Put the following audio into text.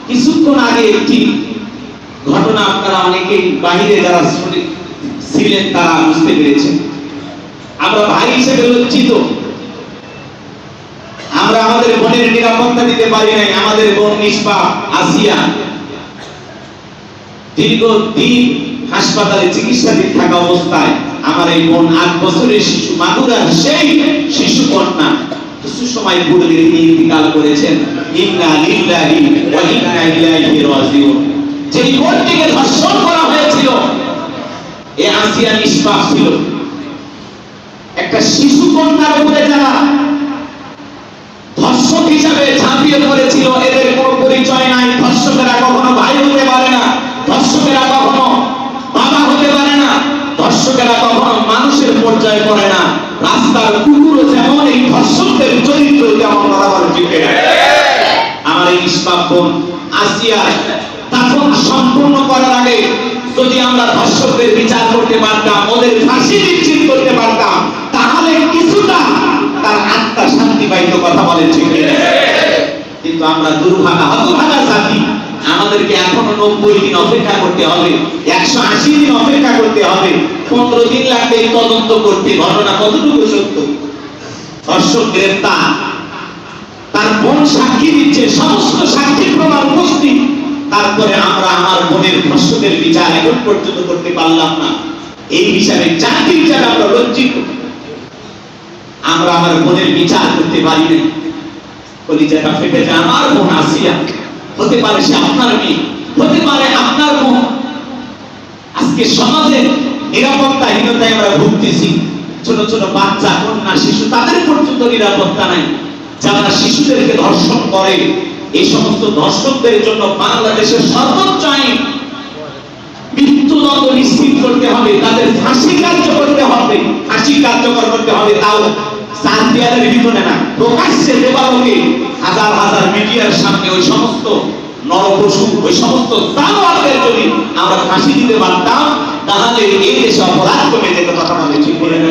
কিছুক্ষণ আগে একটি ঘটনা আপনারা অনেকেই বাহিরে যারা ছিলেন তারা বুঝতে পেরেছেন। আমরা ভাই হিসেবে লজ্জিত, আমরা আমাদের বোনের নিরাপত্তা দিতে পারি নাই। আমাদের বোন নিষ্পা আসিয়া দীর্ঘদিন হাসপাতালে চিকিৎসাধীন থাকা অবস্থায় আমার এই বোন 8 বছরের শিশু, মাগুরার সেই শিশু কন্যা কিছু সময় পূর্বে তিনি ইন্তিকাল করেছেন। ইন্না লিল্লাহি ওয়া ইন্না ইলাইহি রাজিউন। যেই বোনটিকে ধর্ষণ করা হয়েছিল এই আসিয়া নিষ্পাপ ছিল। একটা শিশু কন্যার উপরে যারা ধর্ষক হিসাবে ঝাঁপিয়ে পড়েছিল এদের কোনো পরিচয় নাই। ধর্ষকেরা কখনো ভাই হতে পারে না, ধর্ষকেরা কখনো বাবা হতে পারে না, ধর্ষকেরা কখনো মানুষের পর্যায়ে পড়ে না। রাস্তার কুকুরও যেমন এই ধর্ষকদের চরিত্র যেমন বরাবর টিকে। আমার এই নিষ্পাপ বোন আসিয়া দাফন সম্পূর্ণ করার আগে যদি আমরা ধর্ষকদের বিচার করতে পারতাম, ওদের ফাঁসি নিশ্চিত করতে পারতাম, তাহলে কিছুটা তার আত্মা শান্তি পাইত। কথা বলেন ঠিক না? কিন্তু আমরা দুর্ভাগা হতভাগা জাতি, আমাদেরকে এখনো 90 দিন অপেক্ষা করতে হবে, 180 দিন অপেক্ষা করতে হবে, 15 দিন লাগবে তদন্ত করতে ঘটনা কতটুকু সত্য। ধর্ষক গ্রেফতার, তার বোন সাক্ষী দিচ্ছে, সমস্ত সাক্ষী প্রমাণ উপস্থিত, তারপরে আমরা আমার বোনের ধর্ষকের বিচার এখন পর্যন্ত করতে পারলাম না। এই হিসাবে জাতি হিসাবে আমরা লজ্জিত। আমরা আমার বোনের বিচার করতে পারি না। কলিজাটা ফেটে যায়। আমার বোন আসিয়া, হতে পারে সে আপনার মেয়ে, হতে পারে আপনার বোন। আজকে সমাজে নিরাপত্তাহীনতায় আমরা ভুগতেছি। ছোট ছোট বাচ্চা, কন্যা, শিশু, তাদের পর্যন্ত নিরাপত্তা নাই। যারা শিশুদেরকে ধর্ষণ করে, এই সমস্ত ধর্ষকদের জন্য বাংলাদেশের সর্বোচ্চ আইন মৃত্যুদণ্ড নিশ্চিত করতে হবে, তাদের ফাঁসি কার্যকর করতে হবে, ফাঁসি কার্যকর করতে হবে। তাও চার দেয়ালের ভিতরে না, প্রকাশ্যে দেবালোকে হাজার হাজার মিডিয়ার সামনে ওই সমস্ত নরপশু, ওই সমস্ত জানোয়ারদের যদি আমরা ফাঁসি দিতে পারতাম, তাহলে এই দেশে অপরাধ কমে যেত। কথা বলে ঠিক বলে না?